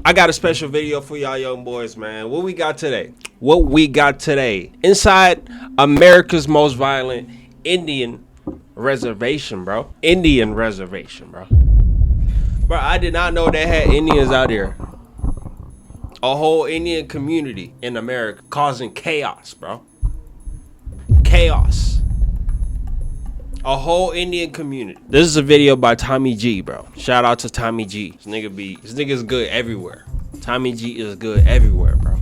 I got a special video for y'all young boys, man. What we got today? What we got today? Inside America's most violent Indian reservation, bro. Indian reservation, bro. Bro, I did not know they had Indians out here. A whole Indian community in America causing chaos, bro. Chaos. A whole Indian community. This is a video by Tommy G, bro. Shout out to Tommy G. This nigga's good everywhere. Tommy G is good everywhere, bro.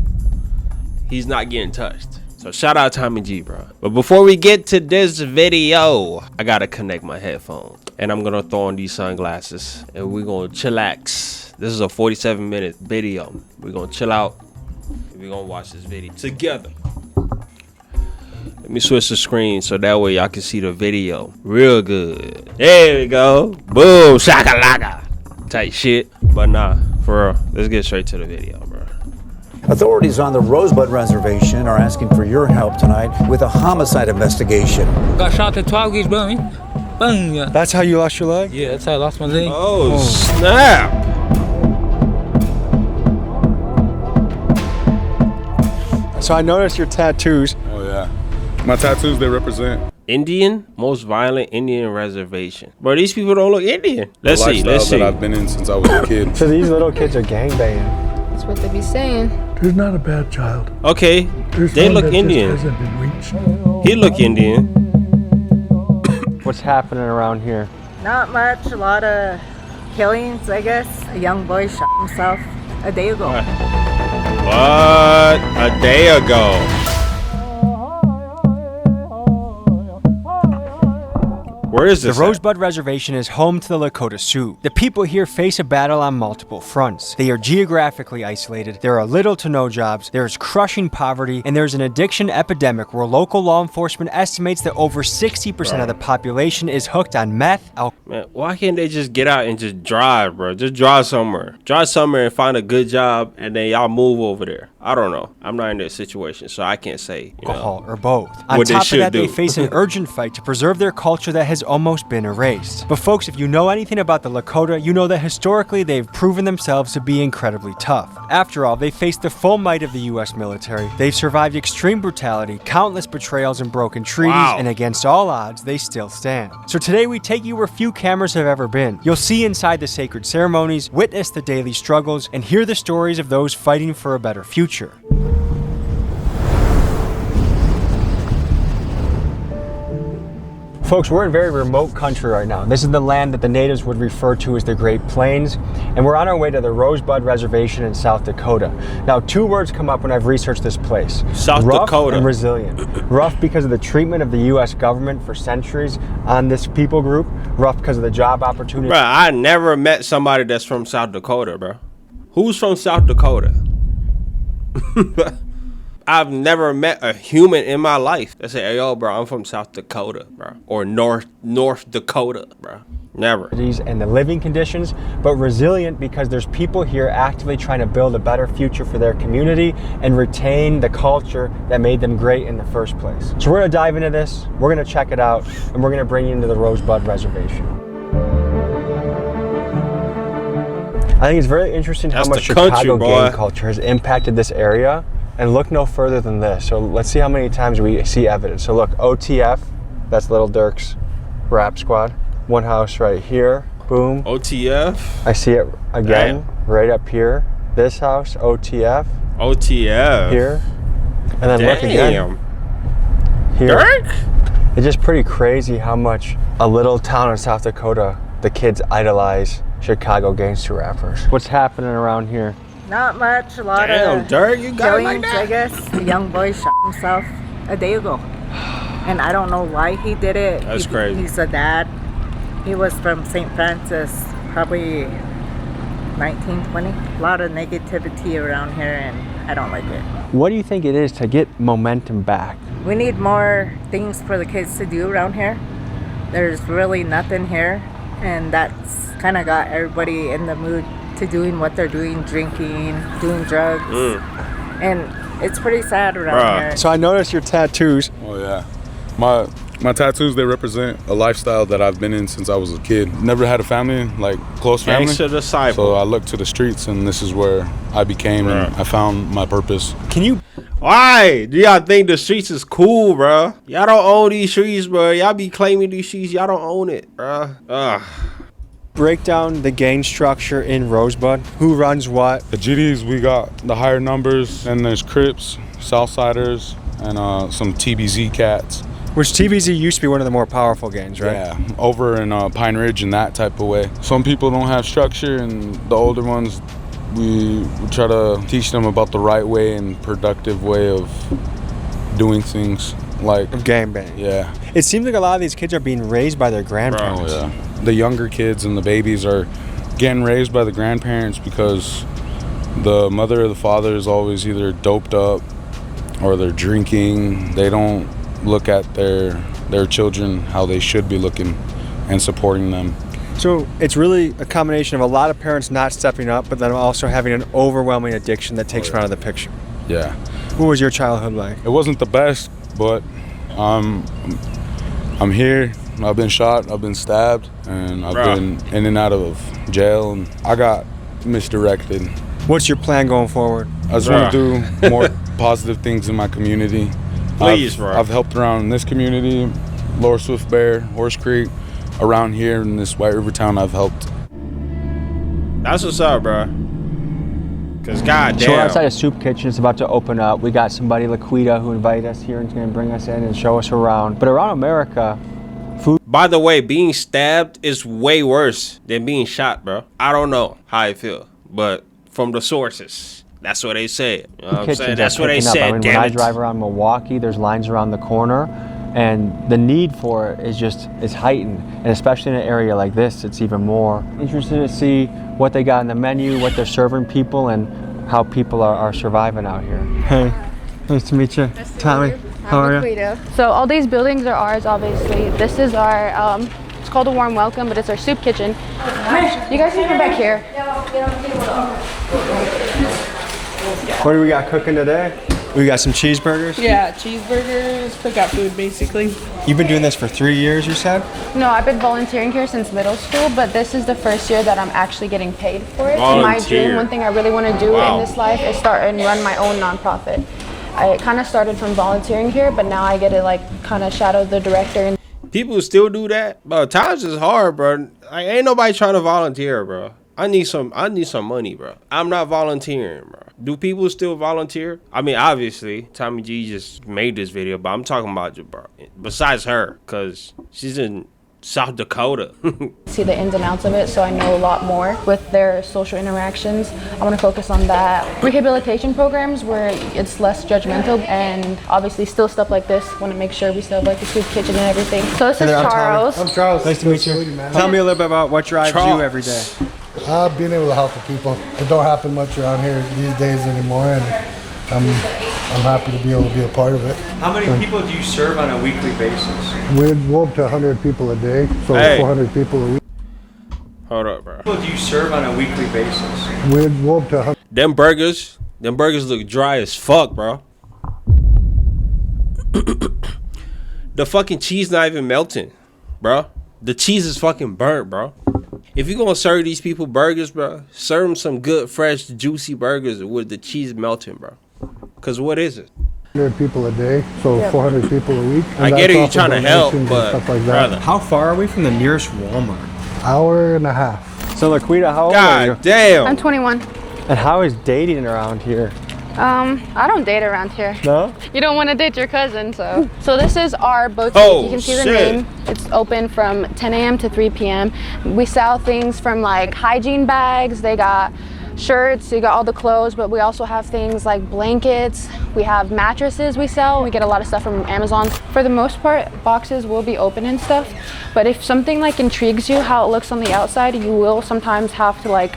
He's not getting touched. So shout out Tommy G, bro. But before we get to this video, I gotta connect my headphones. And I'm gonna throw on these sunglasses. And we're gonna chillax. This is a 47-minute video. We're gonna chill out. And we're gonna watch this video together. Let me switch the screen so that way y'all can see the video real good. There we go. Boom, shakalaka. Tight shit. But nah, for real. Let's get straight to the video, bro. Authorities on the Rosebud Reservation are asking for your help tonight with a homicide investigation. Got shot at 12 gauge, boom. Boom. That's how you lost your leg? Yeah, that's how I lost my leg. Oh, snap. So I noticed your tattoos. Oh, yeah. My tattoos, they represent Indian, most violent Indian reservation. Bro, these people don't look Indian. Let's the see. lifestyle that I've been in since I was a kid. So these little kids are gangbanging. That's what they be saying. There's not a bad child. Okay, There's they one look that Indian. just hasn't been reached. He look Indian. What's happening around here? Not much, a lot of killings, I guess. A young boy shot himself a day ago. What? A day ago. Where is The this? Rosebud Reservation is home to the Lakota Sioux. The people here face a battle on multiple fronts. They are geographically isolated, there are little to no jobs, there is crushing poverty, and there's an addiction epidemic where local law enforcement estimates that over 60% of the population is hooked on meth, alcohol. Man, why can't they just get out and just drive, bro? Just drive somewhere. Drive somewhere and find a good job, and then y'all move over there. I don't know. I'm not in that situation, so I can't say, or both. On what they top of should that, they do. face an urgent fight to preserve their culture that has almost been erased. But folks, if you know anything about the Lakota, you know that historically they've proven themselves to be incredibly tough. After all, they faced the full might of the US military. They've survived extreme brutality, countless betrayals and broken treaties, and against all odds, they still stand. So today we take you where few cameras have ever been. You'll see inside the sacred ceremonies, witness the daily struggles, and hear the stories of those fighting for a better future. Folks, we're in very remote country right now. This is the land that the natives would refer to as the Great Plains, and we're on our way to the Rosebud Reservation in South Dakota. Now, two words come up when I've researched this place. Rough and resilient. Rough because of the treatment of the US government for centuries on this people group. Rough because of the job opportunity. Bro, I never met somebody that's from South Dakota, bro. Who's from South Dakota? I've never met a human in my life that say, hey, yo, bro, I'm from South Dakota, bro. Or North Dakota, bro. Never. And the living conditions, but resilient because there's people here actively trying to build a better future for their community and retain the culture that made them great in the first place. So we're gonna dive into this, we're gonna check it out, and we're gonna bring you into the Rosebud Reservation. I think it's very interesting how much Chicago gang culture has impacted this area. And look no further than this. So let's see how many times we see evidence. So look, OTF, that's Little Dirk's rap squad. One house right here, boom. OTF? I see it again, right up here. This house, OTF. OTF. Here. And then look again. Here. Dirk? It's just pretty crazy how much a little town in South Dakota, the kids idolize Chicago gangster rappers. What's happening around here? Not much, a lot of Dirk, you got killings, it like that? I guess. A young boy shot himself a day ago. And I don't know why he did it. That's crazy. He's a dad. He was from St. Francis, probably 1920. A lot of negativity around here, and I don't like it. What do you think it is to get momentum back? We need more things for the kids to do around here. There's really nothing here, and that's kind of got everybody in the mood to doing what they're doing, drinking, doing drugs. And it's pretty sad around here. So I noticed your tattoos. Oh, yeah. My My tattoos, they represent a lifestyle that I've been in since I was a kid. Never had a family, like close family. Gangster disciple. So I looked to the streets, and this is where I became, and I found my purpose. Can you Why do y'all think the streets is cool, bro? Y'all don't own these streets, bro. Y'all be claiming these streets. Y'all don't own it, bro. break down the gang structure in Rosebud? Who runs what? The GDs, we got the higher numbers, and there's Crips, Southsiders, and some TBZ cats. Which TBZ used to be one of the more powerful gangs, right? Yeah, over in Pine Ridge and that type of way. Some people don't have structure, and the older ones, we try to teach them about the right way and productive way of doing things. Like Gangbang. Yeah. It seems like a lot of these kids are being raised by their grandparents. Oh, yeah. The younger kids and the babies are getting raised by the grandparents because the mother or the father is always either doped up or they're drinking. They don't look at their children how they should be looking and supporting them. So it's really a combination of a lot of parents not stepping up, but then also having an overwhelming addiction that takes them out of the picture. Yeah. What was your childhood like? It wasn't the best, but I'm here. I've been shot, I've been stabbed, and I've been in and out of jail, and I got misdirected. What's your plan going forward? I just want to do more positive things in my community. Please, bro. I've helped around in this community, Lower Swift Bear, Horse Creek, around here in this White River town. I've helped. That's what's up, bro. Cause goddamn. So we're outside a soup kitchen. It's about to open up. We got somebody, Laquita, who invited us here and is going to bring us in and show us around. But around America, food. By the way, being stabbed is way worse than being shot, bro. I don't know how I feel, but from the sources, that's what they said. You know what I'm saying? That's what they said. I mean, when I drive around Milwaukee, there's lines around the corner, and the need for it is heightened, and especially in an area like this, it's even more. Interested to see what they got in the menu, what they're serving people, and how people are surviving out here. Hey, nice to meet you. Tommy, how are you? So all these buildings are ours, obviously. This is our, it's called a warm welcome, but it's our soup kitchen. You guys can come back here. What do we got cooking today? We got some cheeseburgers. Yeah, cheeseburgers, cookout food, basically. You've been doing this for 3 years, you said? No, I've been volunteering here since middle school, but this is the first year that I'm actually getting paid for it. My dream, one thing I really want to do in this life is start and run my own nonprofit. I kind of started from volunteering here, but now I get to like kind of shadow the director. People still do that, bro. Times is hard, bro. Like, ain't nobody trying to volunteer, bro. I need some money, bro. I'm not volunteering, bro. Do people still volunteer? I mean, obviously, Tommy G just made this video, but I'm talking about you, bro. Besides her, because she's in South Dakota. See the ins and outs of it, so I know a lot more with their social interactions. I want to focus on that. Rehabilitation programs where it's less judgmental, and obviously still stuff like this. Want to make sure we still have like the soup kitchen and everything. So this is Charles. I'm Charles. Nice to meet you. Tell me a little bit about what drives you every day. Being able to help the people. It don't happen much around here these days anymore, and I'm happy to be able to be a part of it. How many people do you serve on a weekly basis? We're up to 100 people a day, so 400 people a week. Hold up, bro. How many people do you serve on a weekly basis? We're up to 100. Them burgers look dry as fuck, bro. The fucking cheese not even melting, bro. The cheese is fucking burnt, bro. If you're gonna serve these people burgers, bro, serve them some good, fresh, juicy burgers with the cheese melting, bro. Cause what is it? 100 people a day, so 400 people a week. I get it, you're trying to help, but stuff like brother. How far are we from the nearest Walmart? Hour and a half. So Laquita, how old are you? God damn. I'm 21. And how is dating around here? I don't date around here. No? You don't want to date your cousin, so. So this is our boutique. Oh, you can see shit. the name. It's open from 10 a.m. to 3 p.m. We sell things from like hygiene bags. They got shirts, you got all the clothes, but we also have things like blankets. We have mattresses we sell. We get a lot of stuff from Amazon. For the most part, boxes will be open and stuff. But if something like intrigues you, how it looks on the outside, you will sometimes have to like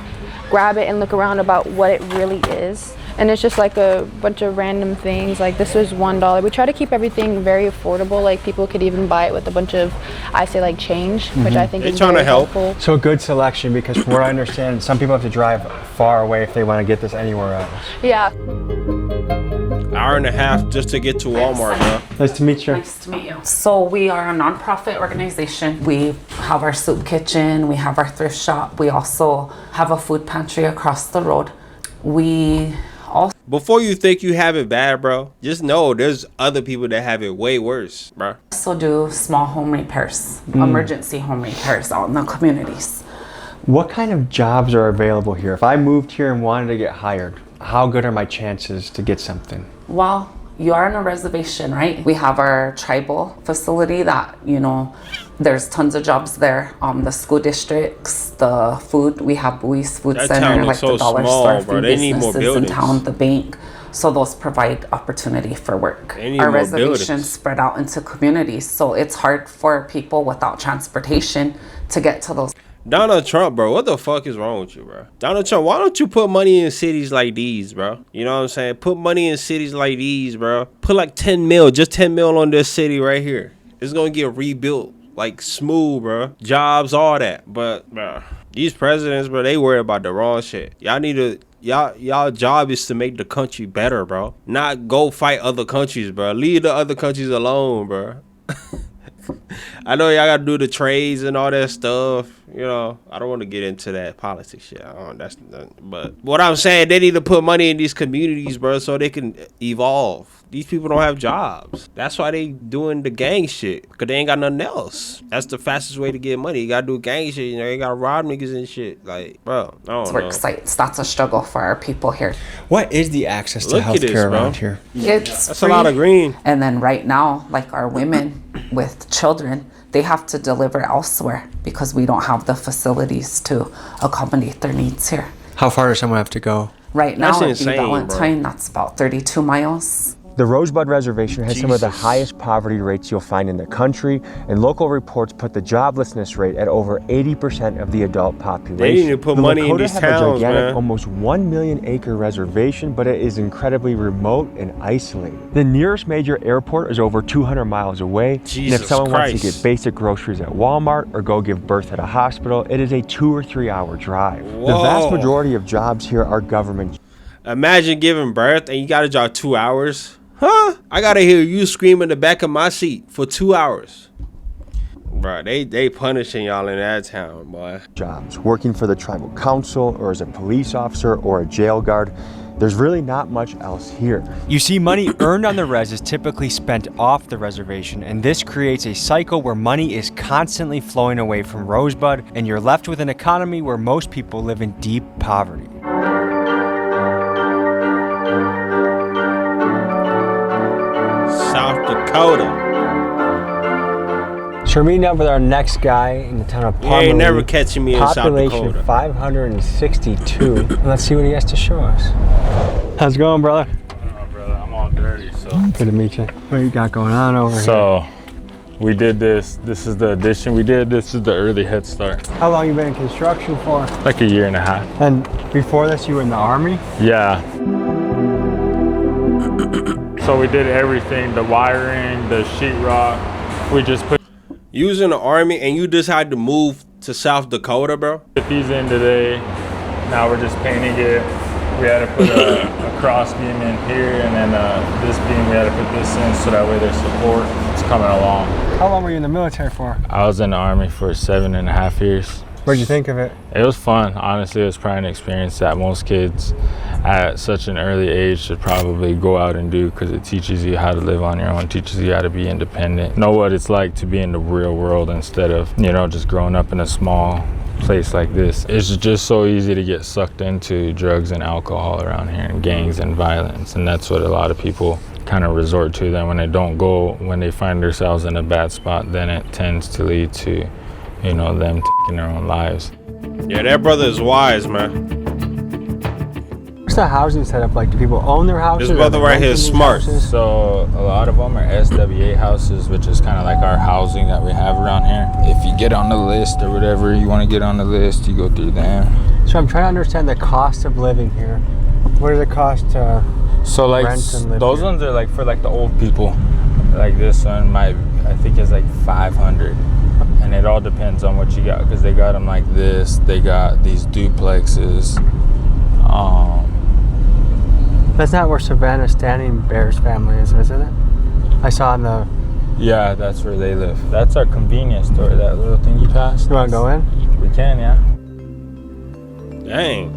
grab it and look around about what it really is. And it's just like a bunch of random things. Like this was $1. We try to keep everything very affordable. Like people could even buy it with a bunch of, I say like change, which I think is very helpful. So good selection, because from what I understand, some people have to drive far away if they want to get this anywhere else. Yeah. hour and a half just to get to Walmart, bro. Nice to meet you. Nice to meet you. So we are a nonprofit organization. We have our soup kitchen, we have our thrift shop. We also have a food pantry across the road. We also... Before you think you have it bad, bro, just know there's other people that have it way worse, bro. also do small home repairs, emergency home repairs out in the communities. What kind of jobs are available here? If I moved here and wanted to get hired, how good are my chances to get something? Well, you are on a reservation, right? We have our tribal facility that, you know, there's tons of jobs there. The school districts, the food, we have Bowie's Food That Center, town is like so the dollar small, store, bro. few They need more businesses in buildings. town, the bank. So those provide opportunity for work. They need Our more reservations buildings. spread out into communities, so it's hard for people without transportation to get to those. Donald Trump, bro, what the fuck is wrong with you, bro? Donald Trump, why don't you put money in cities like these, bro? You know what I'm saying? Put money in cities like these, bro. Put like 10 mil, just 10 mil on this city right here. It's gonna get rebuilt like smooth, bro. Jobs, all that. But, bro, these presidents, bro, they worry about the wrong shit. Y'all need to, y'all job is to make the country better, bro. Not go fight other countries, bro. Leave the other countries alone, bro. I know y'all gotta do the trades and all that stuff. You know, I don't want to get into that politics shit. But what I'm saying, they need to put money in these communities, bro, so they can evolve. These people don't have jobs. That's why they doing the gang shit, because they ain't got nothing else. That's the fastest way to get money. You gotta do gang shit. You know, you gotta rob niggas and shit. Like, bro, I don't know. Work sites. That's a struggle for our people here. What is the access to Look at this, healthcare bro. around here? It's That's free. a lot of green. And then right now, like our women with children, they have to deliver elsewhere because we don't have the facilities to accommodate their needs here. How far does someone have to go? Right now, That's at insane, the bro. Valentine, that's about 32 miles. The Rosebud Reservation has some of the Jesus. highest poverty rates you'll find in the country, and local reports put the joblessness rate at over 80% of the adult population. They need to put the money in Lakota these have towns, a gigantic, man. almost 1 million acre reservation, but it is incredibly remote and isolated. The nearest major airport is over 200 miles away, and Jesus if someone wants to Christ. get basic groceries at Walmart or go give birth at a hospital, it is a 2 or 3 hour drive. The vast Whoa. majority of jobs here are government. Imagine giving birth and you gotta drive 2 hours. Huh? I gotta hear you scream in the back of my seat for 2 hours. Bro, they punishing y'all in that town, boy. Jobs, working for the tribal council or as a police officer or a jail guard. There's really not much else here. You see, money earned on the res is typically spent off the reservation, and this creates a cycle where money is constantly flowing away from Rosebud, and you're left with an economy where most people live in deep poverty. South Dakota. So we're meeting up with our next guy in the town of You Parmalee. ain't never catching me in South Population Dakota. 562. Let's see what he has to show us. How's it going, brother? Brother, I'm all dirty, so. Good to meet you. What you got going on over here? So, we did this. This is the addition we did. This is the early head start. How long you been in construction for? Like a year and a half. And before this, you were in the Army? Yeah. So we did everything, the wiring, the sheetrock. We just put You was in the Army and you decided to move to South Dakota, bro? these in today. Now we're just painting it. We had to put a cross beam in here, and then this beam, we had to put this in so that way there's support. It's coming along. How long were you in the military for? I was in the Army for 7.5 years. What'd you think of it? It was fun. Honestly, it was probably an experience that most kids at such an early age should probably go out and do, because it teaches you how to live on your own, teaches you how to be independent, know what it's like to be in the real world instead of, you know, just growing up in a small place like this. It's just so easy to get sucked into drugs and alcohol around here, and gangs and violence, and that's what a lot of people kind of resort to. Then when they don't go, when they find themselves in a bad spot, then it tends to lead to, you know, them taking their own lives. Yeah, that brother is wise, man. What's the housing setup like? Do people own their houses? This brother right here is smart. So a lot of them are SWA houses, which is kind of like our housing that we have around here. If you get on the list or whatever you want to get on the list, you go through them. So I'm trying to understand the cost of living here. What does it cost to So like rent and live those here? ones are like for like the old people. Like this one I think is like 500. And it all depends on what you got, because they got them like this. They got these duplexes. That's not where Savannah Standing Bear's family is it? I saw in the... Yeah, that's where they live. That's our convenience store, that little thing you passed. You want to go in? We can, yeah. Dang.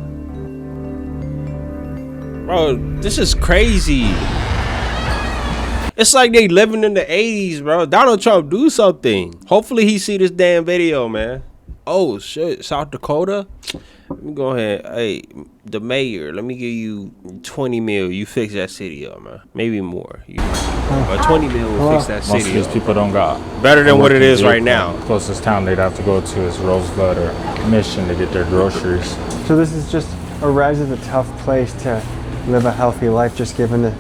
Bro, this is crazy. It's like they living in the 80s, bro. Donald Trump, do something. Hopefully he see this damn video, man. Oh, shit. South Dakota? Let me go ahead. Hey, the mayor, let me give you 20 mil. You fix that city up, man. Maybe more. 20 mil will fix that Most city of these up. people don't got Better than what it is right now. The closest town they'd have to go to is Rosebud or Mission to get their groceries. So this is just a res is a tough place to live a healthy life, just given the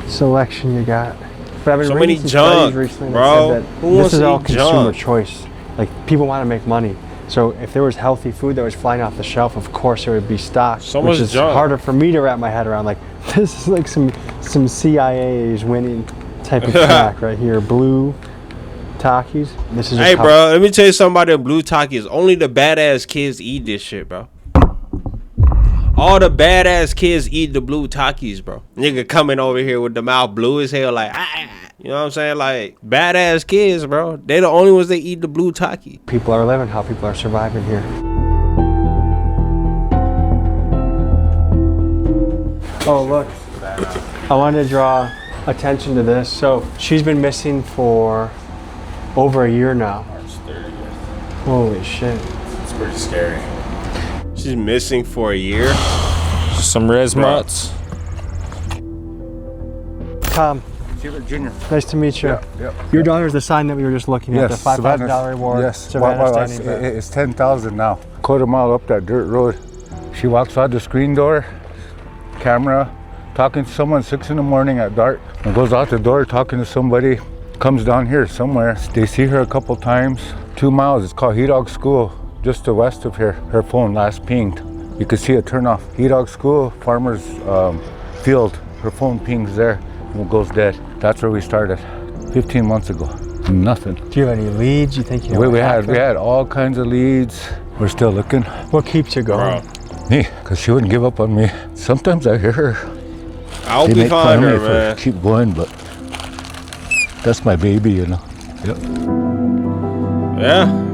selection you got. But I've been So reading many some junk, studies recently bro. that said Who that wants this is to all eat consumer junk? choice. Like, people want to make money. So if there was healthy food that was flying off the shelf, of course it would be stocked. So which much is junk. harder for me to wrap my head around. Like, this is like some CIA's winning type of snack right here. Blue Takis. This is just Hey, how- bro, let me tell you something about the blue Takis. Only the badass kids eat this shit, bro. All the badass kids eat the blue Takis, bro. Nigga coming over here with the mouth blue as hell, like, you know what I'm saying? Like, badass kids, bro. They the only ones that eat the blue Taki. People are living, how people are surviving here. Oh, look. I wanted to draw attention to this. So she's been missing for over a year now. March 30th. Holy shit. It's pretty scary. She's missing for a year. Some res mutts. Tom, Junior. nice to meet you. Your daughter's the sign that we were just looking at, the $5,000 reward. Yes, Savannah Standing Bear. it's 10,000 now. Quarter mile up that dirt road. She walks out the screen door, camera, talking to someone 6 in the morning at dark, and goes out the door talking to somebody, comes down here somewhere. They see her a couple times, 2 miles, it's called He Dog School, just to west of here. Her phone last pinged. You could see it turn off. He Dog School, farmer's field, her phone pings there and goes dead. That's where we started 15 months ago. Nothing. Do you have any leads? You think you know we what had all kinds of leads. We're still looking. What keeps you going? Me, because she wouldn't give up on me. Sometimes I hear her. I hope They we make find fun her, of me man. for keep going, but that's my baby, you know. Yep. Yeah.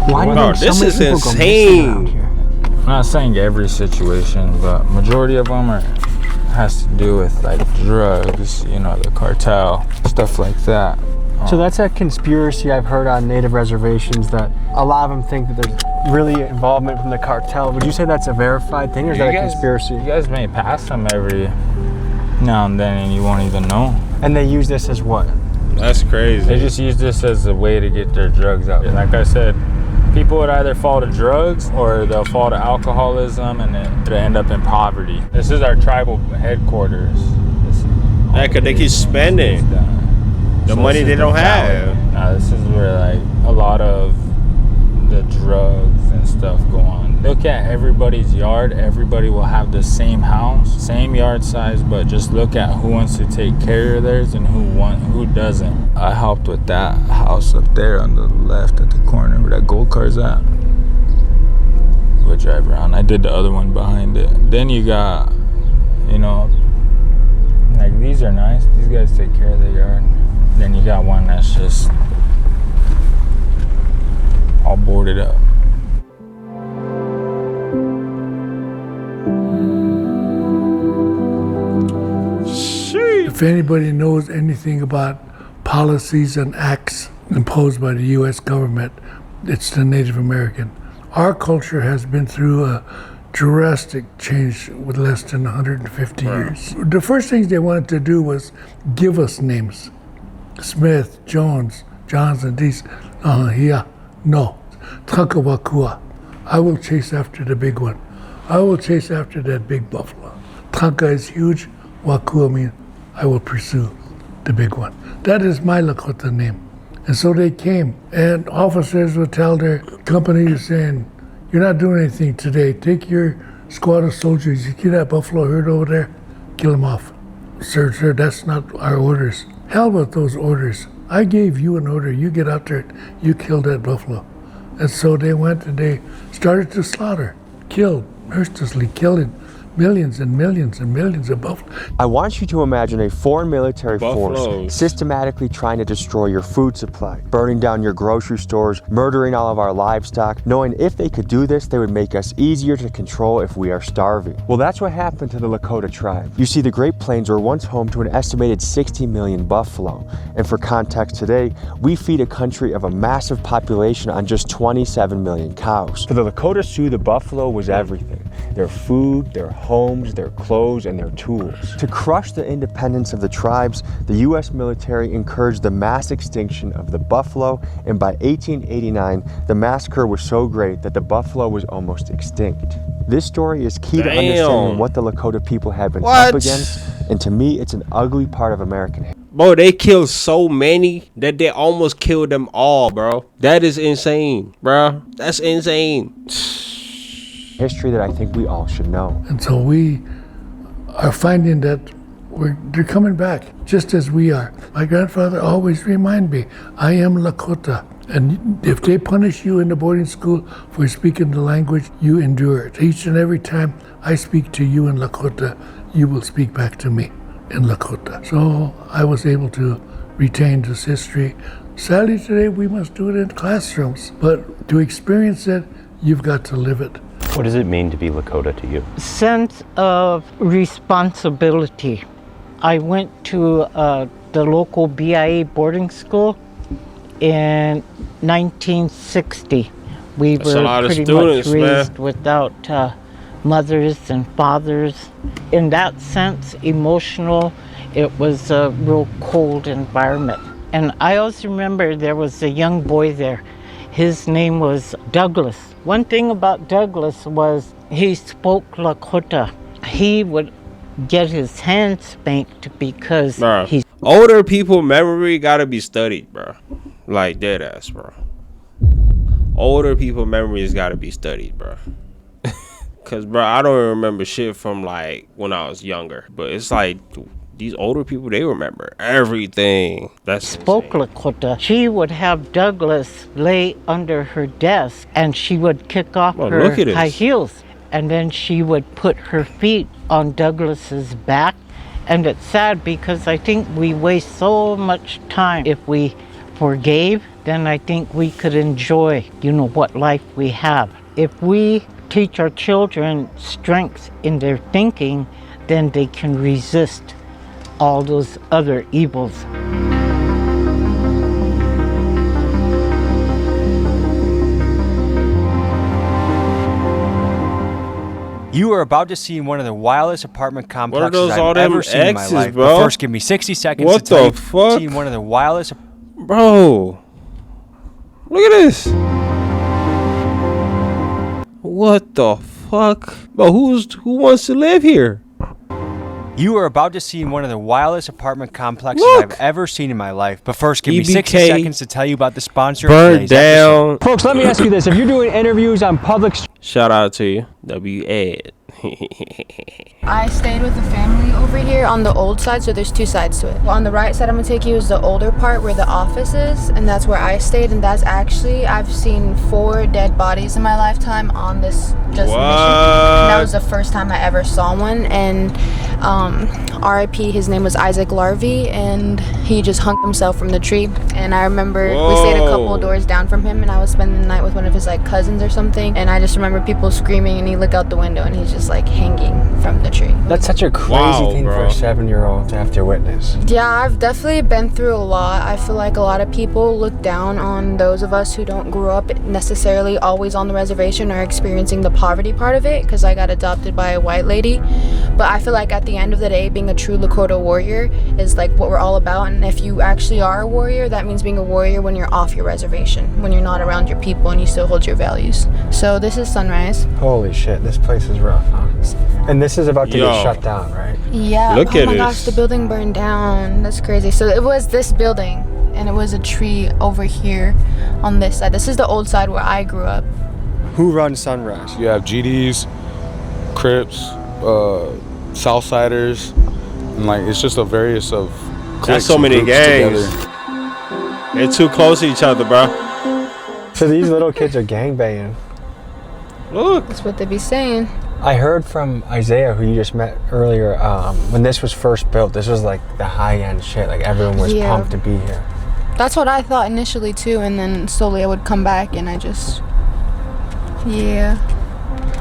Why do you Bro, think so this many is people go missing insane. around here? I'm not saying every situation, but majority of them has to do with like drugs, you know, the cartel, stuff like that. So that's a conspiracy I've heard on native reservations, that a lot of them think that there's really involvement from the cartel. Would you say that's a verified thing, or is that a conspiracy? You guys may pass them every now and then and you won't even know. And they use this as what? That's crazy. They just use this as a way to get their drugs out. Like I said, people would either fall to drugs or they'll fall to alcoholism and it'll end up in poverty. This is our tribal headquarters. Yeah, because they keep spending the money they don't have. This is where like a lot of the drugs and stuff go on. Look at everybody's yard. Everybody will have the same house, same yard size, but just look at who wants to take care of theirs and who doesn't. I helped with that house up there on the left at the corner where that gold car's at. We'll drive around. I did the other one behind it. Then you got, you know, like these are nice. These guys take care of their yard. Then you got one that's just all boarded up. If anybody knows anything about policies and acts imposed by the U.S. government, it's the Native American. Our culture has been through a drastic change with less than 150 years. The first things they wanted to do was give us names. Smith, Jones, Johnson, these, no. Takawakua. I will chase after the big one. I will chase after that big buffalo. Taka is huge, Wakua means I will pursue the big one. That is my Lakota name. And so they came, and officers would tell their companies saying, you're not doing anything today. Take your squad of soldiers, you see that buffalo herd over there, kill them off. Sir, that's not our orders. Hell with those orders. I gave you an order, you get out there, you kill that buffalo. And so they went and they started to slaughter, killed, mercilessly killing millions and millions and millions of buffalo. I want you to imagine a foreign military Buffaloes. force systematically trying to destroy your food supply, burning down your grocery stores, murdering all of our livestock, knowing if they could do this, they would make us easier to control if we are starving. Well, that's what happened to the Lakota tribe. You see, the Great Plains were once home to an estimated 60 million buffalo. And for context today, we feed a country of a massive population on just 27 million cows. For the Lakota Sioux, the buffalo was everything. Their food, their homes, their clothes, and their tools. To crush the independence of the tribes, the U.S. military encouraged the mass extinction of the buffalo, and by 1889, the massacre was so great that the buffalo was almost extinct. This story is key to understanding what the Lakota people have been up against, and to me, it's an ugly part of American history. Bro, they killed so many that they almost killed them all, bro. That is insane, bro. That's insane. History that I think we all should know. And so we are finding that they're coming back, just as we are. My grandfather always reminded me, I am Lakota. And if they punish you in the boarding school for speaking the language, you endure it. Each and every time I speak to you in Lakota, you will speak back to me in Lakota. So I was able to retain this history. Sadly today, we must do it in classrooms. But to experience it, you've got to live it. What does it mean to be Lakota to you? Sense of responsibility. I went to the local BIA boarding school in 1960. We That's a lot were of pretty students, much raised man. without mothers and fathers. In that sense, emotional, it was a real cold environment. And I also remember there was a young boy there. His name was Douglas. One thing about Douglas was he spoke Lakota. He would get his hands spanked because he... Older people memory gotta be studied, bro. Like dead ass, bro. Older people memories gotta be studied, bro. Cause bro, I don't remember shit from like when I was younger. But it's like these older people, they remember everything. That's spoke Lakota. She would have Douglas lay under her desk and she would kick off her high heels. And then she would put her feet on Douglas's back. And it's sad because I think we waste so much time. If we forgave, then I think we could enjoy, what life we have. If we teach our children strength in their thinking, then they can resist all those other evils. You are about to see one of the wildest apartment complexes those, all I've them ever seen in my X's, life. bro? But first, give me 60 seconds What to tell the you fuck? see one of the wildest. Bro, look at this. What the fuck? Bro, who wants to live here? You are about to see one of the wildest apartment complexes Look. I've ever seen in my life. But first, give me EBK 60 seconds to tell you about the sponsor burned of today's episode. down. Folks, let me ask you this. If you're doing interviews on public... Shout out to you, W-Ed. I stayed with the family over here on the old side, so there's two sides to it. On the right side I'm gonna take you is the older part where the office is, and that's where I stayed, and that's actually, I've seen 4 dead bodies in my lifetime on this mission. And that was the first time I ever saw one, and RIP, his name was Isaac Larvey, and he just hung himself from the tree. And I remember we stayed a couple of doors down from him, and I was spending the night with one of his cousins or something, and I just remember people screaming, and he looked out the window and he's just hanging from the tree. That's such a crazy thing for a 7-year-old to have to witness. Yeah, I've definitely been through a lot. I feel like a lot of people look down on those of us who don't grow up necessarily always on the reservation or experiencing the poverty part of it, because I got adopted by a white lady. But I feel like at the end of the day, being a true Lakota warrior is what we're all about. And if you actually are a warrior, that means being a warrior when you're off your reservation, when you're not around your people and you still hold your values. So this is Sunrise. Holy shit, this place is rough, huh? And this is about to get shut down, right? Yeah. Look oh at my gosh, the building burned down. That's crazy. So it was this building, and it was a tree over here on this side. This is the old side where I grew up. Who runs Sunrise? You have GDs, Crips, Southsiders, and it's just a various of cliques. There's so and many groups gangs. together. They're too close to each other, bro. So these little kids are gangbanging. Look. That's what they be saying. I heard from Isaiah, who you just met earlier, when this was first built, this was like the high-end shit. Like everyone was pumped to be here. That's what I thought initially too, and then slowly I would come back and I just, yeah.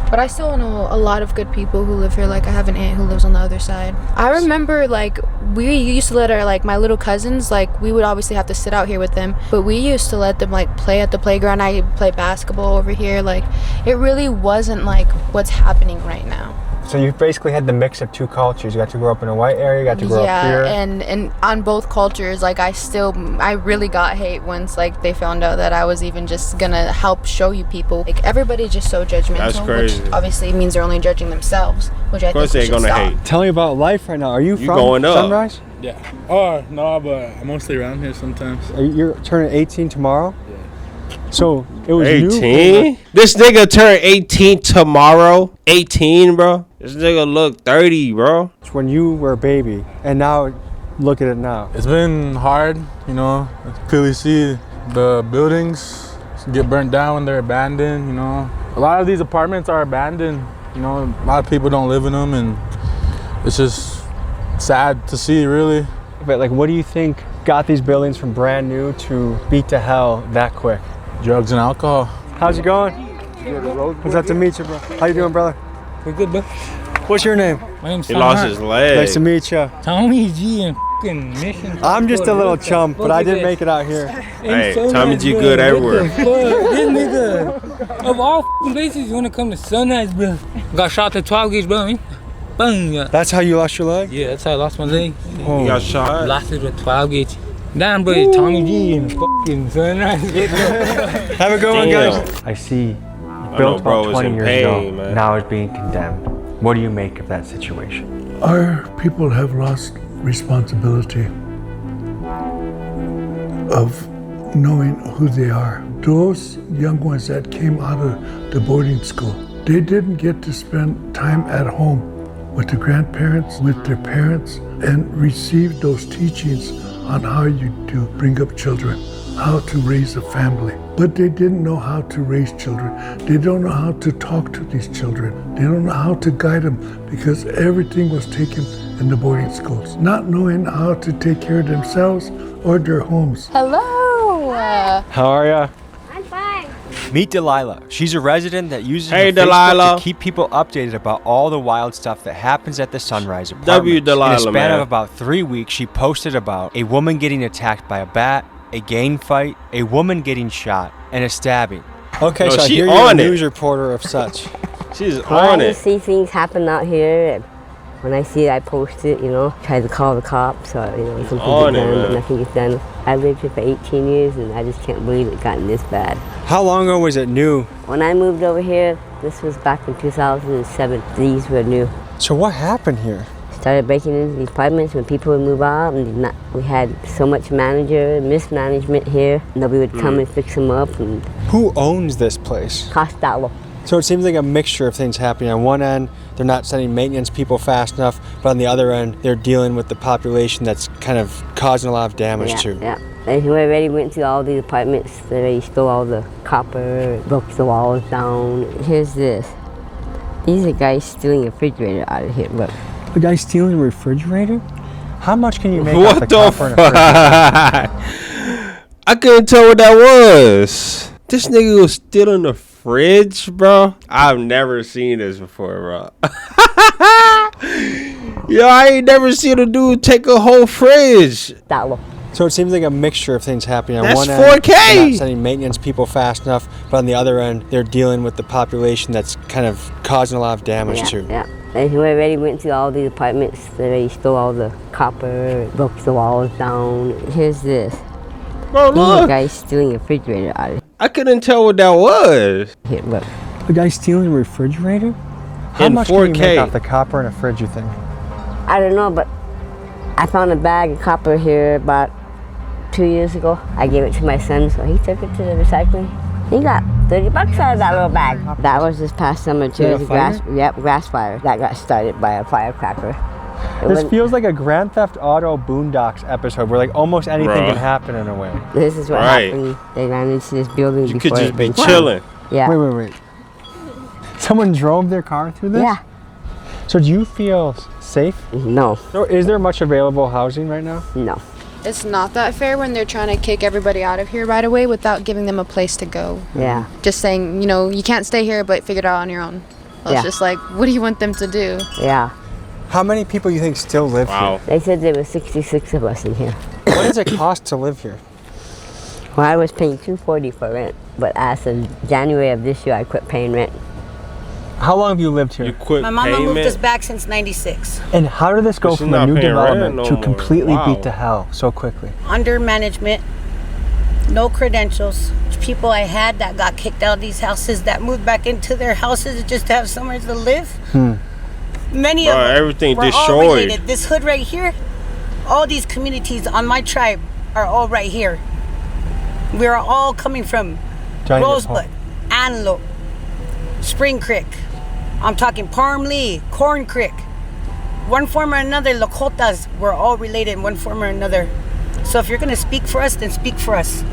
But I still know a lot of good people who live here. Like I have an aunt who lives on the other side. I remember like we used to let our my little cousins, like we would obviously have to sit out here with them, but we used to let them like play at the playground. I play basketball over here. Like it really wasn't like what's happening right now. So you basically had the mix of two cultures. You got to grow up in a white area, you got to grow up here. Yeah, and on both cultures, like I really got hate once like they found out that I was even just gonna help show you people. Like everybody's just so judgmental. That's crazy. Which obviously means they're only judging themselves, which I think Of course they're gonna hate. Tell me about life right now. Are you from going up. Sunrise? Yeah. Oh, no, but I'm mostly around here sometimes. You're turning 18 tomorrow? Yeah. So it was 18? This nigga turned 18 tomorrow. 18, bro. This nigga look 30, bro. It's when you were a baby, and now look at it now. It's been hard, you know. I clearly see the buildings get burnt down when they're abandoned, you know. A lot of these apartments are abandoned, you know. A lot of people don't live in them, and it's just sad to see, really. But like, what do you think got these buildings from brand new to beat to hell that quick? Drugs and alcohol. How's it going? What's up to meet you, bro? How you doing, brother? We're good, bro. What's your name? My name's He lost his leg. Nice to meet you. Tommy G and f***ing Mission. I'm just a little chump, but I did make it out here. Hey, Tommy G good everywhere. This nigga, of all f***ing places, you wanna come to Sunrise, bro? Got shot at 12 gauge, bro. Boom. That's how you lost your leg? Yeah, that's how I lost my leg. Oh. You got shot? Lost it with 12 gauge. Damn, bro, it's Tommy G and f***ing Sunrise. Have a good one, guys. I see. Built about 20 years ago, man. now is being condemned. What do you make of that situation? Our people have lost responsibility of knowing who they are. Those young ones that came out of the boarding school, they didn't get to spend time at home with the grandparents, with their parents, and receive those teachings on how you do bring up children, how to raise a family. But they didn't know how to raise children. They don't know how to talk to these children. They don't know how to guide them because everything was taken in the boarding schools. Not knowing how to take care of themselves or their homes. Hello. How are ya? I'm fine. Meet Delilah. She's a resident that uses her Facebook Delilah. to keep people updated about all the wild stuff that happens at the Sunrise apartment. W Delilah, In a span man. of about 3 weeks, she posted about a woman getting attacked by a bat, a gang fight, a woman getting shot, and a stabbing. Okay, so I hear you're a news reporter of such. She's on it. I see things happen out here, and when I see it, I post it, you know, try to call the cops or, you know, something on gets it, done, man. but nothing gets done. I lived here for 18 years, and I just can't believe it gotten this bad. How long ago was it new? When I moved over here, this was back in 2007. These were new. So what happened here? Started breaking into these apartments when people would move out, and we had so much mismanagement here. Nobody would come and fix them up. And Who owns this place? Costello. So it seems like a mixture of things happening. On one end, they're not sending maintenance people fast enough, but on the other end, they're dealing with the population that's kind of causing a lot of damage too. Yeah. And we already went to all these apartments. They already stole all the copper, broke the walls down. Here's this. These are guys stealing a refrigerator out of here. Look. The guy stealing a refrigerator? How much can you make What off the the copper in a refrigerator? I couldn't tell what that was. This nigga was stealing the fridge, bro. I've never seen this before, bro. Yo, I ain't never seen a dude take a whole fridge. So it seems like a mixture of things happening. On That's one 4K. end, they're not sending maintenance people fast enough, but on the other end, they're dealing with the population that's kind of causing a lot of damage too. Yeah. And we already went to all these apartments. They already stole all the copper, broke the walls down. Here's this. Bro, These are look. guys stealing a refrigerator out of I couldn't tell what that was. here. Look. The guy stealing a refrigerator? How In much can you 4K. make off the copper in a fridge, you think? I don't know, but I found a bag of copper here about 2 years ago. I gave it to my son, so he took it to the recycling. He got $30 out of that little bag. That was this past summer too. Yeah, It was a grass fire that got started by a firecracker. This feels like a Grand Theft Auto Boondocks episode where like almost anything can happen in a way. This is what happened. They ran into this building You before. could just be chilling. Yeah. Wait. Someone drove their car through this? Yeah. So do you feel safe? No. So is there much available housing right now? No. It's not that fair when they're trying to kick everybody out of here right away without giving them a place to go. Yeah. Just saying, you know, you can't stay here, but figure it out on your own. Well, It's just like, what do you want them to do? Yeah. How many people you think still live here? They said there were 66 of us in here. What does it cost to live here? Well, I was paying $240 for rent, but as of January of this year, I quit paying rent. How long have you lived here? You quit My mama moved us back since '96. And how did this go But she's from a not new paying development rent to no completely more. Wow. beat to hell so quickly? Under management, no credentials. People I had that got kicked out of these houses that moved back into their houses just to have somewhere to live. Many of them everything were all destroyed. related. This hood right here, all these communities on my tribe are all right here. We are all coming from Giant Rosebud, Antelope, Spring Creek. I'm talking Palm Lee, Corn Creek. One form or another, Lakotas, we're all related in one form or another. So if you're gonna speak for us, then speak for us.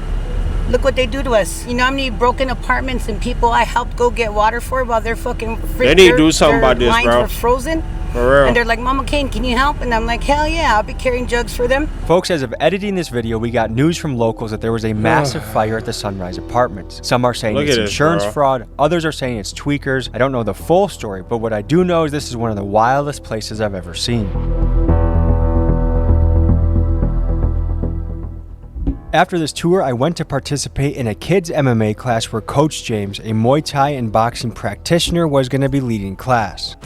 Look what they do to us. You know how many broken apartments and people I helped go get water for while they're fucking They need to do something about this, lines bro. were frozen. For real. And they're like, Mama Kane, can you help? And I'm like, hell yeah, I'll be carrying jugs for them. Folks, as of editing this video, we got news from locals that there was a massive fire at the Sunrise Apartments. Some are saying Look it's at this, insurance bro. fraud, others are saying it's tweakers. I don't know the full story, but what I do know is this is one of the wildest places I've ever seen. After this tour, I went to participate in a kids MMA class where Coach James, a Muay Thai and boxing practitioner, was going to be leading class.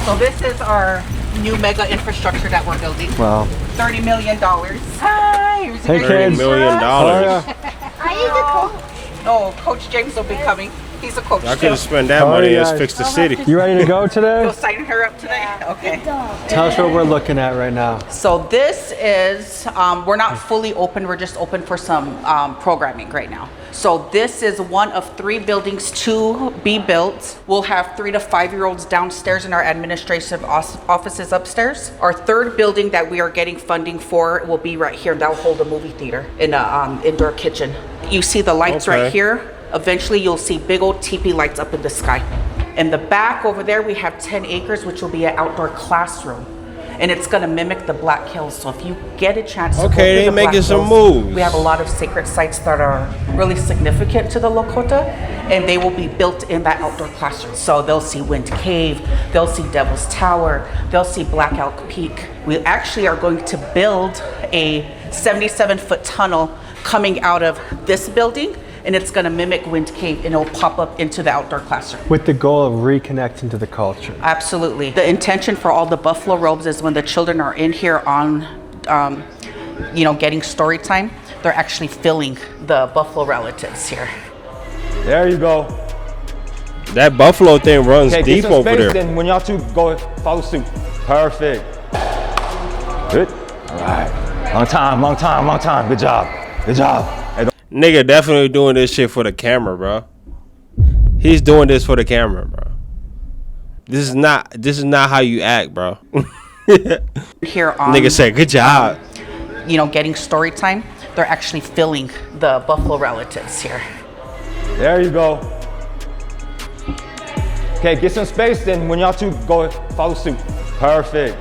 So this is our new mega infrastructure that we're building. Wow. $30 million. Hi, here's Hey, kids. $30 million. Are you the coach? No, Coach James will be coming. He's a coach. I could have spent that money and fixed the city. You ready to go today? Go sign her up today? Okay. Tell us what we're looking at right now. So this is, we're not fully open. We're just open for some programming right now. So this is one of 3 buildings to be built. We'll have 3 to 5-year-olds downstairs in our administrative offices upstairs. Our 3rd building that we are getting funding for will be right here. That'll hold a movie theater in an indoor kitchen. You see the lights right here. Eventually you'll see big old teepee lights up in the sky. In the back over there, we have 10 acres, which will be an outdoor classroom. And it's gonna mimic the Black Hills. So if you get a chance to go Okay, to they the Black making some Hills, moves. we have a lot of sacred sites that are really significant to the Lakota, and they will be built in that outdoor classroom. So they'll see Wind Cave, they'll see Devil's Tower, they'll see Black Elk Peak. We actually are going to build a 77-foot tunnel coming out of this building, and it's going to mimic Wind Cave, and it'll pop up into the outdoor classroom. With the goal of reconnecting to the culture. Absolutely. The intention for all the buffalo robes is when the children are in here on, getting story time, they're actually filling the buffalo relatives here. There you go. That buffalo thing runs Okay, deep get some over space, there. Then when y'all 2 go follow suit. Perfect. Good. All right. Long time. Good job. Hey, Nigga definitely doing this shit for the camera, bro. He's doing this for the camera, bro. This is not how you act, bro. Here on, Nigga said, good job. Getting story time, they're actually filling the buffalo relatives here. There you go. Okay, get some space, then when y'all 2 go follow suit. Perfect.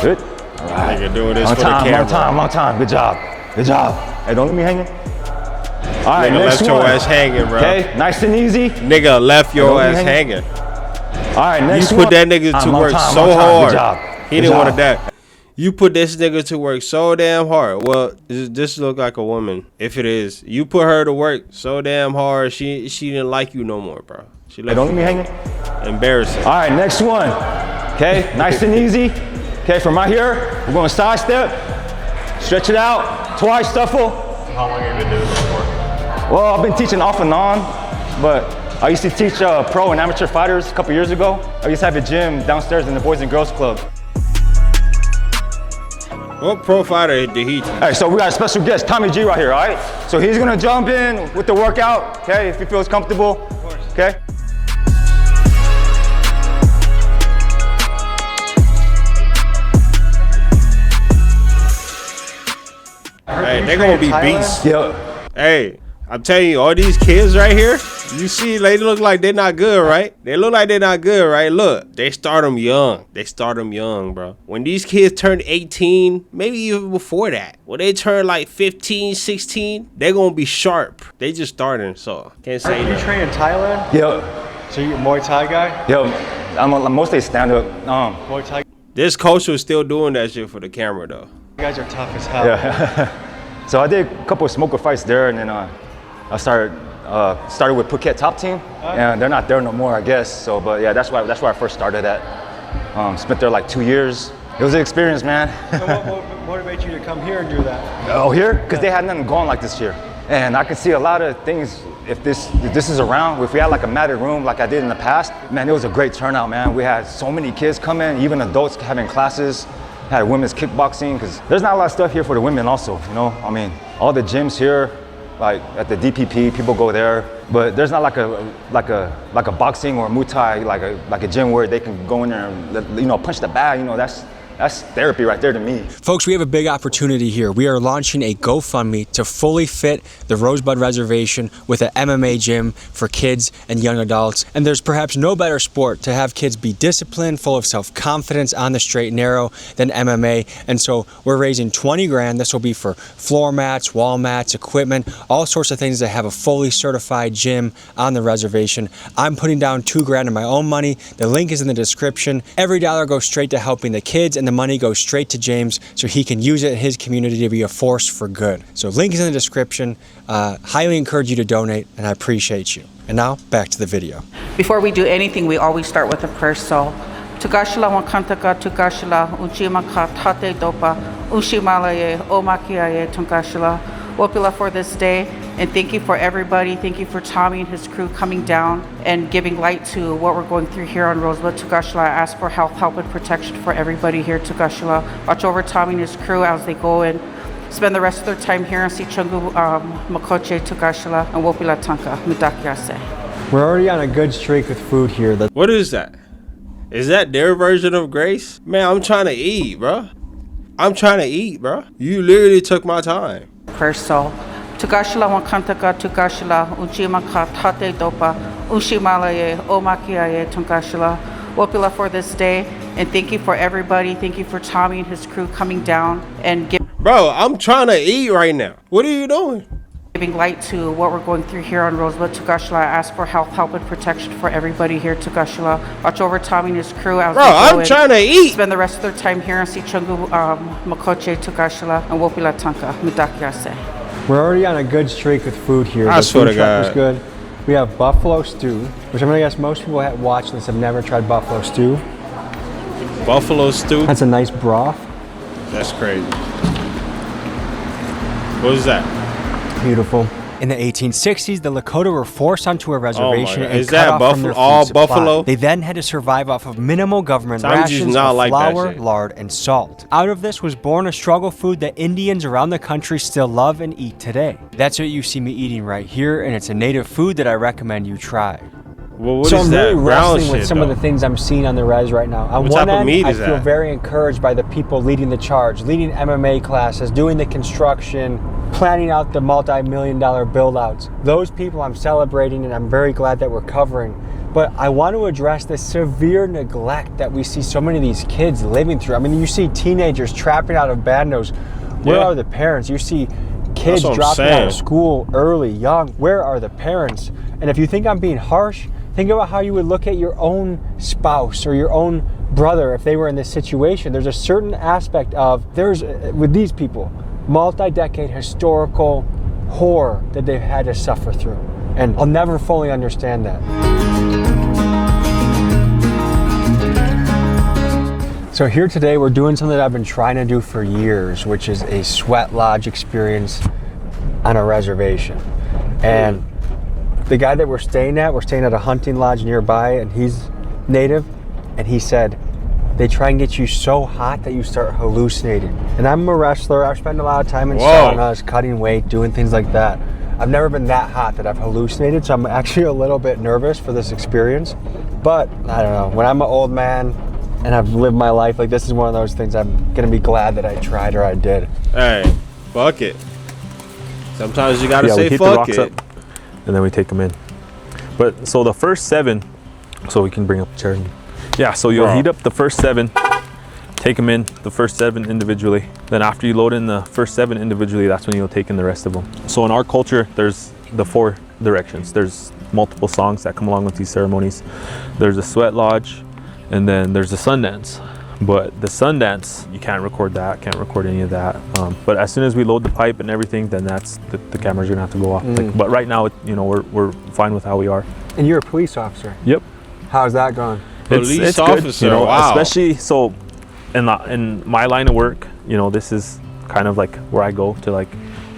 Good. All right. Nigga doing this for the camera. Long time. Good job. Hey, don't leave me hanging. All right, Nigga next left your one. ass hanging, bro. Okay, nice and easy. Nigga left your ass hanging. All right, next You one. put that nigga to work so hard. Good job. He didn't want to die. You put this nigga to work so damn hard. Well, this look like a woman. If it is, you put her to work so damn hard, she didn't like you no more, bro. She left. Hey, don't leave me hanging. Embarrassing. All right, next one. Okay, nice and easy. Okay, from right here, we're going side step. Stretch it out. Twice shuffle. How long have you been doing this for? Well, I've been teaching off and on, but I used to teach pro and amateur fighters a couple years ago. I used to have a gym downstairs in the Boys and Girls Club. What pro fighter did he teach? All right, so we got a special guest, Tommy G right here, all right? So he's gonna jump in with the workout, okay, if he feels comfortable, okay? Hey, they're gonna be beasts. Yo. Hey, I'm telling you, all these kids right here, you see, they look like they're not good, right? They look like they're not good, right? Look, they start them young. They start them young, bro. When these kids turn 18, maybe even before that, when they turn like 15, 16, they're gonna be sharp. They just starting, so can't say You that. train in Thailand? Yo. So you're a Muay Thai guy? Yo, I'm mostly stand-up. Muay Thai. This coach was still doing that shit for the camera, though. You guys are tough as hell. Yeah. So I did a couple of smoker fights there, and then I started with Phuket Top Team, and they're not there no more, I guess. So, but yeah, that's where I first started at. Spent there like 2 years. It was an experience, man. So what motivates you to come here and do that? Oh, here? Because they had nothing going like this year, and I could see a lot of things. If this is around, if we had like a matted room like I did in the past, man, it was a great turnout, man. We had so many kids coming, even adults having classes. Had women's kickboxing, because there's not a lot of stuff here for the women also, you know? I mean, all the gyms here, like at the DPP, people go there, but there's not like a boxing or Muay Thai, like a gym where they can go in there and, you know, punch the bag, you know, that's therapy right there to me. Folks, we have a big opportunity here. We are launching a GoFundMe to fully fit the Rosebud Reservation with an MMA gym for kids and young adults. And there's perhaps no better sport to have kids be disciplined, full of self-confidence, on the straight and narrow than MMA. And so we're raising 20 grand. This will be for floor mats, wall mats, equipment, all sorts of things that have a fully certified gym on the reservation. I'm putting down 2 grand of my own money. The link is in the description. Every dollar goes straight to helping the kids, and the money goes straight to James so he can use it in his community to be a force for good. So link is in the description. Highly encourage you to donate, and I appreciate you. And now back to the video. Before we do anything, we always start with a prayer. So, Tugashla wakantaka tugashla unchimaka tate dopa ushimalaye omakiaye tugashla. Wopila for this day, and thank you for everybody. Thank you for Tommy and his crew coming down and giving light to what we're going through here on Rosebud. Tugashla, I ask for help and protection for everybody here. Tugashla, watch over Tommy and his crew as they go and spend the rest of their time here in Sichungu Makoche Tugashla and Wopila Tanka Mudakyase. We're already on a good streak with food here. What is that? Is that their version of grace? Man, I'm trying to eat, bro. I'm trying to eat, bro. You literally took my time. So, Tugashla wakantaka tugashla unchimaka tate dopa ushimalaye omakiaye tugashla. Wopila for this day, and thank you for everybody. Thank you for Tommy and his crew coming down and Bro, I'm trying to eat right now. What are you doing? Giving light to what we're going through here on Rosebud. Tugashla, I ask for help and protection for everybody here. Tugashla, watch over Tommy and his crew as Bro, I'm trying to eat. Spend the rest of their time here in Sichungu Makoche Tugashla and Wopila Tanka Mudakyase. We're already on a good streak with food here. I swear to food truck was God. good. We have buffalo stew, which I'm gonna guess most people that watch this have never tried buffalo stew. Buffalo stew? That's a nice broth. That's crazy. What is that? Beautiful. In the 1860s, the Lakota were forced onto a reservation God. and Is cut that off from their all food supply. buffalo? They then had to survive off of minimal government Tommy G's rations not of like that flour, shit. lard, and salt. Out of this was born a struggle food that Indians around the country still love and eat today. That's what you see me eating right here, and it's a native food that I recommend you try. Well, what so is I'm that really brown wrestling with shit, some of though? the things I'm seeing on the res right now. On What one type of end, meat I is feel that? very encouraged by the people leading the charge, leading MMA classes, doing the construction, planning out the multi-million-dollar build-outs. Those people I'm celebrating, and I'm very glad that we're covering. But I want to address the severe neglect that we see so many of these kids living through. I mean, you see teenagers trapping out of bandos. Where Yeah. are the parents? You see kids what I'm dropping out saying. of school early, young. Where are the parents? And if you think I'm being harsh, think about how you would look at your own spouse or your own brother if they were in this situation. There's a certain aspect of, with these people, multi-decade historical horror that they've had to suffer through. And I'll never fully understand that. So here today, we're doing something that I've been trying to do for years, which is a sweat lodge experience on a reservation. And the guy that we're staying at a hunting lodge nearby, and he's native, and he said, they try and get you so hot that you start hallucinating. And I'm a wrestler. I've spent a lot of time in saunas, cutting weight, doing things like that. I've never been that hot that I've hallucinated, so I'm actually a little bit nervous for this experience. But I don't know, when I'm an old man and I've lived my life, like this is one of those things I'm gonna be glad that I tried or I did. Hey, Fuck it. Sometimes you gotta we say heat the fuck rocks it. up, and then we take them in. But so the first 7, so we can bring up the chair. Yeah, so you'll heat up the first 7, take them in, the first 7 individually. Then after you load in the first 7 individually, that's when you'll take in the rest of them. So in our culture, there's the 4 directions. There's multiple songs that come along with these ceremonies. There's a sweat lodge, and then there's a sun dance. But the sun dance, you can't record that, can't record any of that. But as soon as we load the pipe and everything, then that's the camera's gonna have to go off. Like, but right now, you know, we're fine with how we are. And you're a police officer. Yep. How's that going? It's officer, good, you know, wow. Especially so in my line of work, you know, this is kind of like where I go to, like,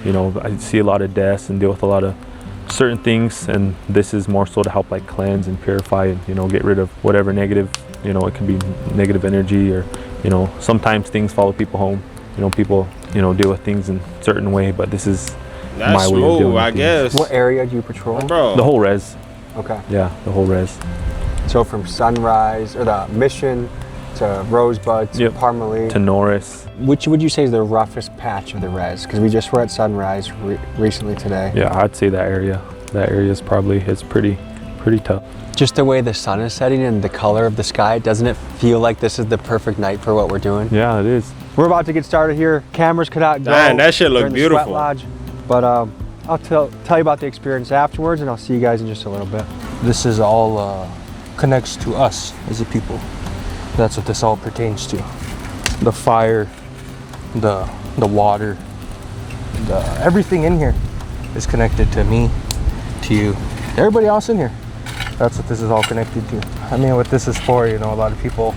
you know, I see a lot of deaths and deal with a lot of certain things, and this is more so to help like cleanse and purify and, you know, get rid of whatever negative, you know, it can be negative energy, or, you know, sometimes things follow people home. You know, people, you know, deal with things in a certain way, but this is That's my way of dealing with I guess. What area do you patrol? Bro. The whole res. Okay. Yeah, the whole res. So from Sunrise, or the Mission, to Rosebud, to Parmalee. To Norris. Which would you say is the roughest patch of the res? Because we just were at Sunrise recently today. Yeah, I'd say that area. That area is probably, it's pretty tough. Just the way the sun is setting and the color of the sky, doesn't it feel like this is the perfect night for what we're doing? Yeah, it is. We're about to get started here. Cameras could out go. Man, that shit look during the beautiful. Sweat Lodge. But I'll tell you about the experience afterwards, and I'll see you guys in just a little bit. This is all connects to us as a people. That's what this all pertains to. The fire, the water, everything in here is connected to me, to you, everybody else in here. That's what this is all connected to. I mean, what this is for, you know, a lot of people,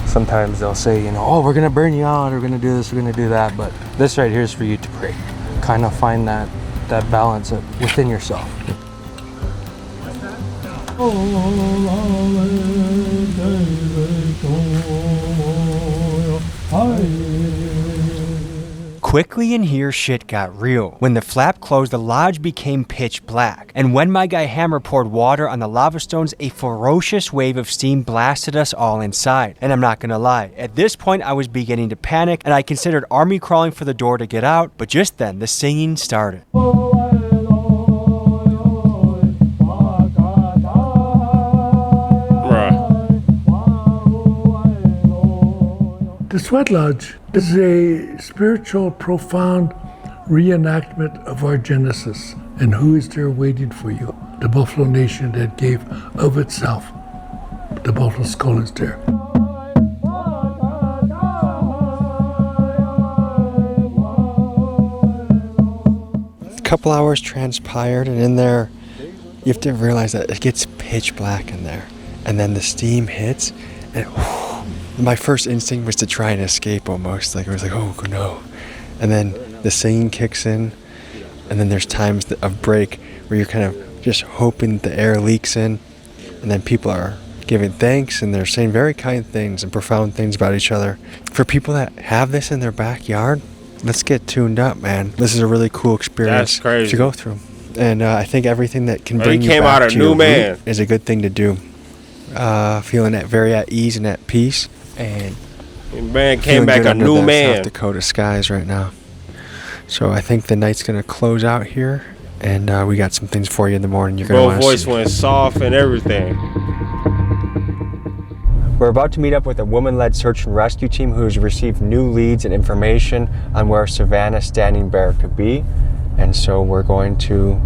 sometimes they'll say, you know, oh, we're gonna burn you out, we're gonna do this, we're gonna do that, but this right here is for you to pray. Kind of find that balance within yourself. Quickly in here, shit got real. When the flap closed, the lodge became pitch black. And when my guy Hammer poured water on the lava stones, a ferocious wave of steam blasted us all inside. And I'm not gonna lie, at this point I was beginning to panic, and I considered army crawling for the door to get out, but just then the singing started. The Sweat Lodge is a spiritual, profound reenactment of our Genesis. And who is there waiting for you? The Buffalo Nation that gave of itself. The Buffalo Skull is there. A couple hours transpired, and in there, you have to realize that it gets pitch black in there. And then the steam hits, and my first instinct was to try and escape almost. Like, I was like, oh no. And then the singing kicks in, and then there's times of break where you're kind of just hoping the air leaks in, and then people are giving thanks, and they're saying very kind things and profound things about each other. For people that have this in their backyard, let's get tuned up, man. This is a really cool experience to go through. And I think everything that can bring you back to your root is a good thing to do. Feeling very at ease and at peace. And man came back a new man. South Dakota skies right now. So I think the night's gonna close out here, and we got some things for you in the morning. You're gonna want to voice went soft and everything. We're about to meet up with a woman-led search and rescue team who has received new leads and information on where Savannah Standing Bear could be, and so we're going to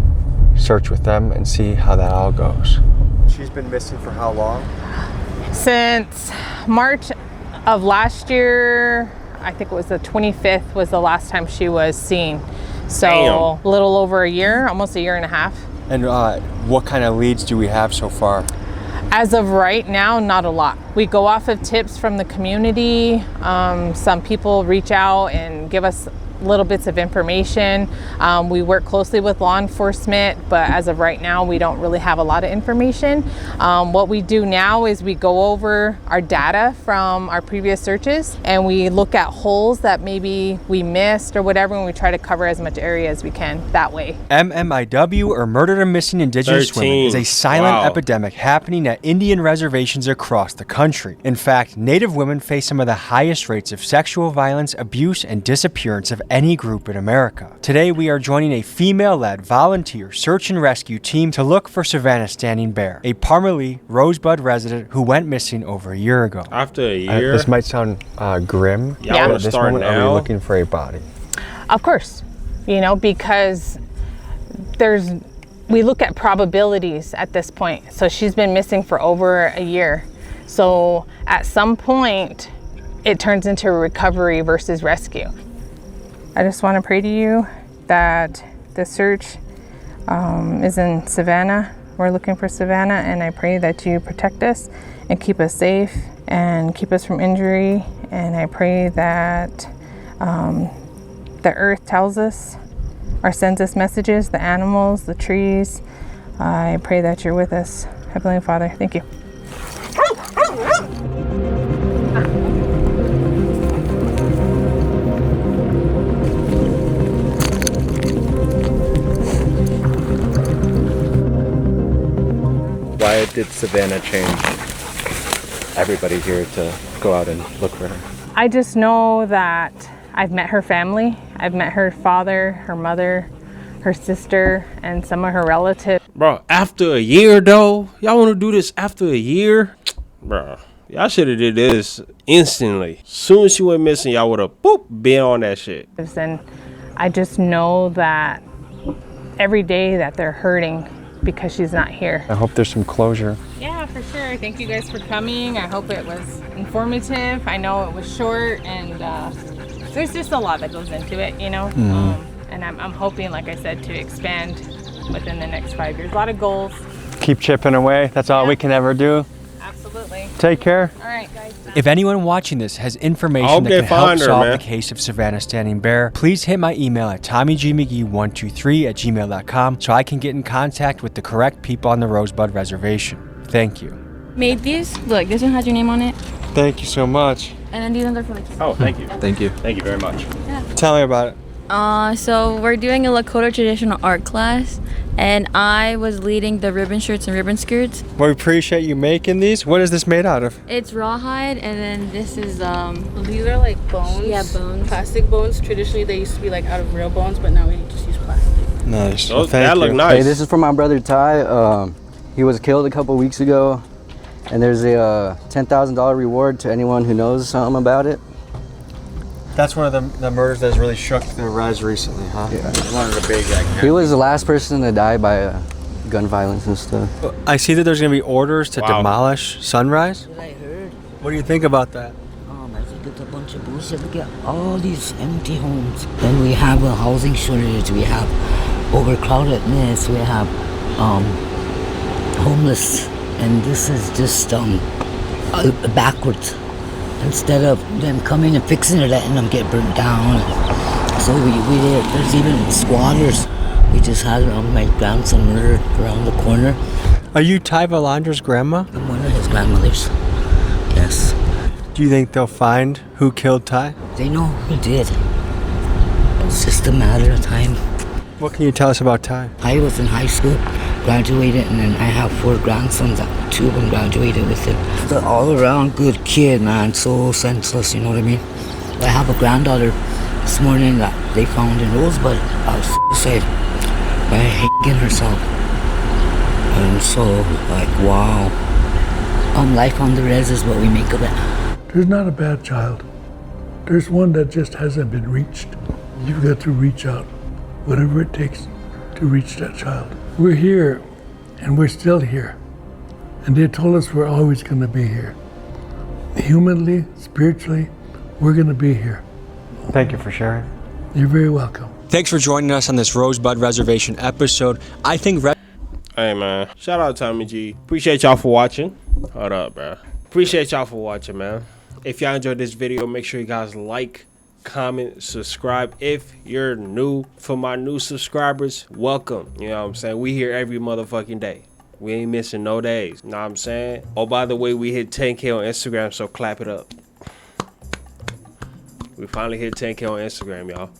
search with them and see how that all goes. She's been missing for how long? Since March of last year, I think it was the 25th was the last time she was seen. So a little over a year, almost a year and a half. And what kind of leads do we have so far? As of right now, not a lot. We go off of tips from the community. Some people reach out and give us little bits of information. We work closely with law enforcement, but as of right now, we don't really have a lot of information. What we do now is we go over our data from our previous searches, and we look at holes that maybe we missed or whatever, and we try to cover as much area as we can that way. MMIW, or Murdered or Missing Indigenous Women, is a silent epidemic happening at Indian reservations across the country. In fact, Native women face some of the highest rates of sexual violence, abuse, and disappearance of any group in America. Today, we are joining a female-led volunteer search and rescue team to look for Savannah Standing Bear, a Parmalee Rosebud resident who went missing over a year ago. After a year? This might sound grim. Yeah. At this moment, are we looking for a body? Of course, you know, because we look at probabilities at this point. So she's been missing for over a year. So at some point, it turns into recovery versus rescue. I just want to pray to you that the search is in Savannah. We're looking for Savannah, and I pray that you protect us and keep us safe and keep us from injury. And I pray that the earth tells us or sends us messages, the animals, the trees. I pray that you're with us. Heavenly Father, thank you. Why did Savannah change everybody here to go out and look for her? I just know that I've met her family. I've met her father, her mother, her sister, and some of her relatives. Bro, after a year though? Y'all want to do this after a year? Bro, y'all should have did this instantly. Soon as she went missing, y'all would have been on that shit. And I just know that every day that they're hurting because she's not here. I hope there's some closure. Yeah, for sure. Thank you guys for coming. I hope it was informative. I know it was short, and there's just a lot that goes into it, you know? And I'm hoping, like I said, to expand within the next 5 years. A lot of goals. Keep chipping away. That's all we can ever do. Absolutely. Take care. All right, guys. If anyone watching this has information that can help solve the case of Savannah Standing Bear, please hit my email at tommygmcgee123@gmail.com so I can get in contact with the correct people on the Rosebud Reservation. Thank you. Made these. Look, this one has your name on it. Thank you so much. And then these ones are for like. Oh, thank you. Thank you. Thank you very much. Yeah. Tell me about it. So we're doing a Lakota traditional art class, and I was leading the ribbon shirts and ribbon skirts. Well, we appreciate you making these. What is this made out of? It's rawhide, and then this is These are like bones. Yeah, bones. Plastic bones. Traditionally, they used to be like out of real bones, but now we just use plastic. Nice. Well, that look nice. Hey, this is for my brother Ty. He was killed a couple weeks ago, and there's a $10,000 reward to anyone who knows something about it. That's one of the murders that's really shook the res recently, huh? Yeah. One of the big. He was the last person to die by gun violence and stuff. I see that there's going to be orders to Wow. demolish Sunrise. I heard. What do you think about that? I think it's a bunch of bullshit. We get all these empty homes. Then we have a housing shortage. We have overcrowdedness. We have homeless. And this is just backwards. Instead of them coming and fixing it, letting them get burnt down. So there's even squatters. We just had my grandson murdered around the corner. Are you Ty Valandra's grandma? I'm one of his grandmothers. Yes. Do you think they'll find who killed Ty? They know who did. It's just a matter of time. What can you tell us about Ty? I was in high school, graduated, and then I have 4 grandsons. 2 of them graduated with him. He's an all-around good kid, man. So senseless, you know what I mean? I have a granddaughter this morning that they found in Rosebud. Suicide by hanging herself. And so, like, wow. Life on the res is what we make of it. There's not a bad child. There's one that just hasn't been reached. You've got to reach out, whatever it takes to reach that child. We're here, and we're still here. And they told us we're always going to be here. Humanly, spiritually, we're going to be here. Thank you for sharing. You're very welcome. Thanks for joining us on this Rosebud Reservation episode. I think Hey man, shout out Tommy G. Appreciate y'all for watching. Hold up, bro. Appreciate y'all for watching, man. If y'all enjoyed this video, make sure you guys like, comment, subscribe. If you're new, for my new subscribers, welcome. You know what I'm saying? We here every motherfucking day. We ain't missing no days. Know what I'm saying? Oh, by the way, we hit 10K on Instagram, so clap it up. We finally hit 10K on Instagram, y'all.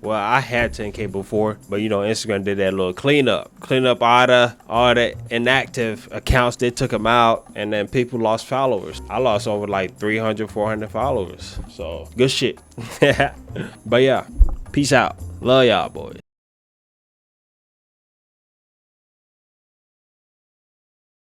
Well, I had 10K before, but you know, Instagram did that little cleanup. Clean up all the inactive accounts. They took them out, and then people lost followers. I lost over like 300, 400 followers. So, good shit. But yeah, Peace out. Love y'all, boys.